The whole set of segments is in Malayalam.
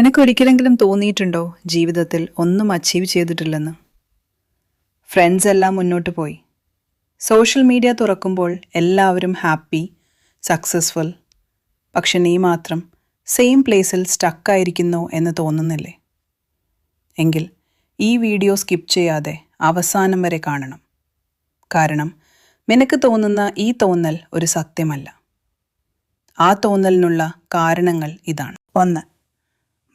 നിനക്കൊരിക്കലെങ്കിലും തോന്നിയിട്ടുണ്ടോ ജീവിതത്തിൽ ഒന്നും അച്ചീവ് ചെയ്തിട്ടില്ലെന്ന്? ഫ്രണ്ട്സ് എല്ലാം മുന്നോട്ട് പോയി. സോഷ്യൽ മീഡിയ തുറക്കുമ്പോൾ എല്ലാവരും ഹാപ്പി, സക്സസ്ഫുൾ. പക്ഷെ നീ മാത്രം സെയിം പ്ലേസിൽ സ്റ്റക്കായിരിക്കുന്നോ എന്ന് തോന്നുന്നില്ലേ? എങ്കിൽ ഈ വീഡിയോ സ്കിപ്പ് ചെയ്യാതെ അവസാനം വരെ കാണണം. കാരണം നിനക്ക് തോന്നുന്ന ഈ തോന്നൽ ഒരു സത്യമല്ല. ആ തോന്നലിനുള്ള കാരണങ്ങൾ ഇതാണ്. 1.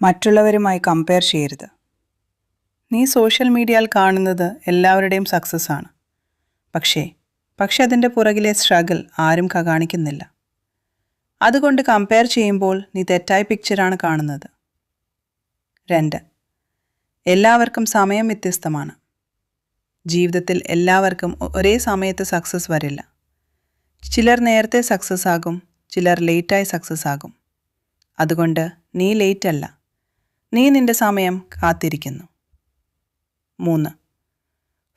മറ്റുള്ളവരുമായി കമ്പയർ ചെയ്യരുത്. നീ സോഷ്യൽ മീഡിയയിൽ കാണുന്നത് എല്ലാവരുടെയും സക്സസ് ആണ്. പക്ഷേ അതിൻ്റെ പുറകിലെ സ്ട്രഗിൾ ആരും കാണിക്കുന്നില്ല. അതുകൊണ്ട് കമ്പയർ ചെയ്യുമ്പോൾ നീ തെറ്റായ പിക്ചറാണ് കാണുന്നത്. 2. എല്ലാവർക്കും സമയം വ്യത്യസ്തമാണ്. ജീവിതത്തിൽ എല്ലാവർക്കും ഒരേ സമയത്ത് സക്സസ് വരില്ല. ചിലർ നേരത്തെ സക്സസ് ആകും, ചിലർ ലേറ്റായി സക്സസ് ആകും. അതുകൊണ്ട് നീ ലേറ്റ് അല്ല, നീ നിന്റെ സമയം കാത്തിരിക്കുന്നു. 3.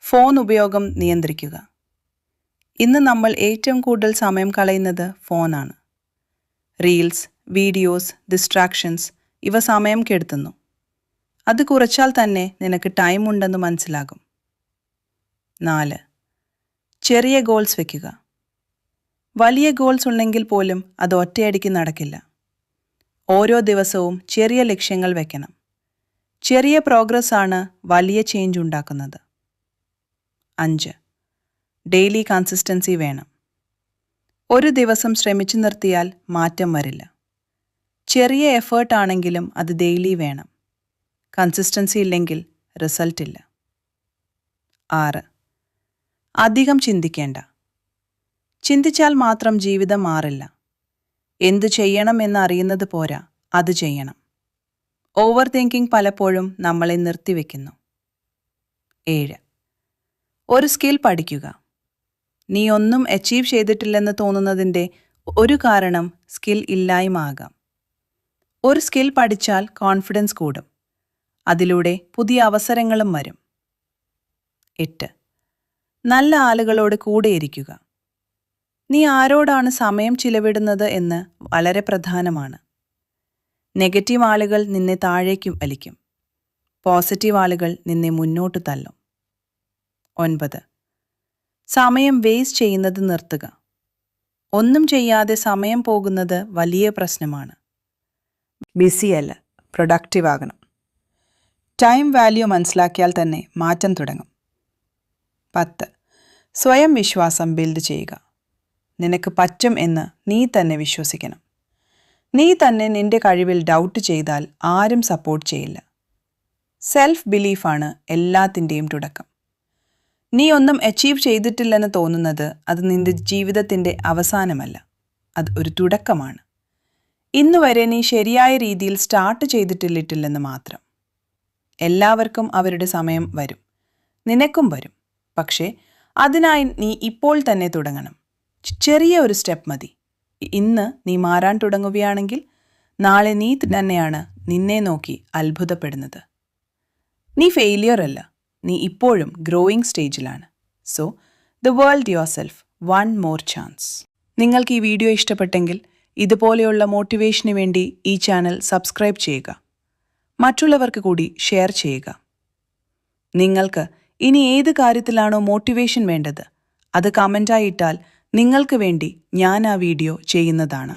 ഫോൺ ഉപയോഗം നിയന്ത്രിക്കുക. ഇന്ന് നമ്മൾ ഏറ്റവും കൂടുതൽ സമയം കളയുന്നത് ഫോണാണ്. റീൽസ്, വീഡിയോസ്, ഡിസ്ട്രാക്ഷൻസ് ഇവ സമയം കെടുത്തുന്നു. അത് കുറച്ചാൽ തന്നെ നിനക്ക് ടൈം ഉണ്ടെന്ന് മനസ്സിലാകും. 4. ചെറിയ ഗോൾസ് വയ്ക്കുക. വലിയ ഗോൾസ് ഉണ്ടെങ്കിൽ പോലും അത് ഒറ്റയടിക്ക് നടക്കില്ല. ഓരോ ദിവസവും ചെറിയ ലക്ഷ്യങ്ങൾ വെക്കണം. ചെറിയ പ്രോഗ്രസ് ആണ് വലിയ ചേഞ്ച് ഉണ്ടാക്കുന്നത്. 5. ഡെയിലി കൺസിസ്റ്റൻസി വേണം. ഒരു ദിവസം ശ്രമിച്ചു നിർത്തിയാൽ മാറ്റം വരില്ല. ചെറിയ എഫേർട്ട് ആണെങ്കിലും അത് ഡെയിലി വേണം. കൺസിസ്റ്റൻസി ഇല്ലെങ്കിൽ റിസൾട്ട് ഇല്ല. 6. അധികം ചിന്തിക്കേണ്ട. ചിന്തിച്ചാൽ മാത്രം ജീവിതം മാറില്ല. എന്തു ചെയ്യണം എന്നറിയുന്നത് പോരാ, അത് ചെയ്യണം. ഓവർ തിങ്കിങ് പലപ്പോഴും നമ്മളെ നിർത്തിവെക്കുന്നു. 7. ഒരു സ്കിൽ പഠിക്കുക. നീ ഒന്നും അച്ചീവ് ചെയ്തിട്ടില്ലെന്ന് തോന്നുന്നതിൻ്റെ ഒരു കാരണം സ്കിൽ ഇല്ലായ്മ ആകാം. ഒരു സ്കിൽ പഠിച്ചാൽ കോൺഫിഡൻസ് കൂടും. അതിലൂടെ പുതിയ അവസരങ്ങളും വരും. 8. നല്ല ആളുകളോട് കൂടെയിരിക്കുക. നീ ആരോടാണ് സമയം ചിലവിടുന്നത് എന്ന് വളരെ പ്രധാനമാണ്. നെഗറ്റീവ് ആളുകൾ നിന്നെ താഴേക്ക് വലിക്കും. പോസിറ്റീവ് ആളുകൾ നിന്നെ മുന്നോട്ട് തള്ളും. 9. സമയം വേസ്റ്റ് ചെയ്യുന്നത് നിർത്തുക. ഒന്നും ചെയ്യാതെ സമയം പോകുന്നത് വലിയ പ്രശ്നമാണ്. ബിസിയല്ല, പ്രൊഡക്റ്റീവ് ആകണം. ടൈം വാല്യൂ മനസ്സിലാക്കിയാൽ തന്നെ മാറ്റം തുടങ്ങും. 10. സ്വയം വിശ്വാസം ബിൽഡ് ചെയ്യുക. നിനക്ക് പറ്റും എന്ന് നീ തന്നെ വിശ്വസിക്കണം. നീ തന്നെ നിന്റെ കഴിവിൽ ഡൗട്ട് ചെയ്താൽ ആരും സപ്പോർട്ട് ചെയ്യില്ല. സെൽഫ് ബിലീഫാണ് എല്ലാത്തിൻ്റെയും തുടക്കം. നീ ഒന്നും അച്ചീവ് ചെയ്തിട്ടില്ലെന്ന് തോന്നുന്നത് അത് നിന്റെ ജീവിതത്തിൻ്റെ അവസാനമല്ല, അത് ഒരു തുടക്കമാണ്. ഇന്നുവരെ നീ ശരിയായ രീതിയിൽ സ്റ്റാർട്ട് ചെയ്തിട്ടില്ലെന്ന് മാത്രം. എല്ലാവർക്കും അവരുടെ സമയം വരും, നിനക്കും വരും. പക്ഷേ അതിനായി നീ ഇപ്പോൾ തന്നെ തുടങ്ങണം. ചെറിയ ഒരു സ്റ്റെപ്പ് മതി. ഇന്ന് നീ മാറാൻ തുടങ്ങുകയാണെങ്കിൽ നാളെ നീ തന്നെയാണ് നിന്നെ നോക്കി അത്ഭുതപ്പെടുന്നത്. നീ ഫെയിലിയർ അല്ല, നീ ഇപ്പോഴും ഗ്രോയിങ് സ്റ്റേജിലാണ്. So the world yourself one more chance. നിങ്ങൾക്ക് ഈ വീഡിയോ ഇഷ്ടപ്പെട്ടെങ്കിൽ ഇതുപോലെയുള്ള മോട്ടിവേഷന് വേണ്ടി ഈ ചാനൽ സബ്സ്ക്രൈബ് ചെയ്യുക. മറ്റുള്ളവർക്ക് കൂടി ഷെയർ ചെയ്യുക. നിങ്ങൾക്ക് ഇനി ഏത് കാര്യത്തിലാണോ മോട്ടിവേഷൻ വേണ്ടത് അത് കമൻ്റായി ഇട്ടാൽ നിങ്ങൾക്ക് വേണ്ടി ഞാൻ ആ വീഡിയോ ചെയ്യുന്നതാണ്.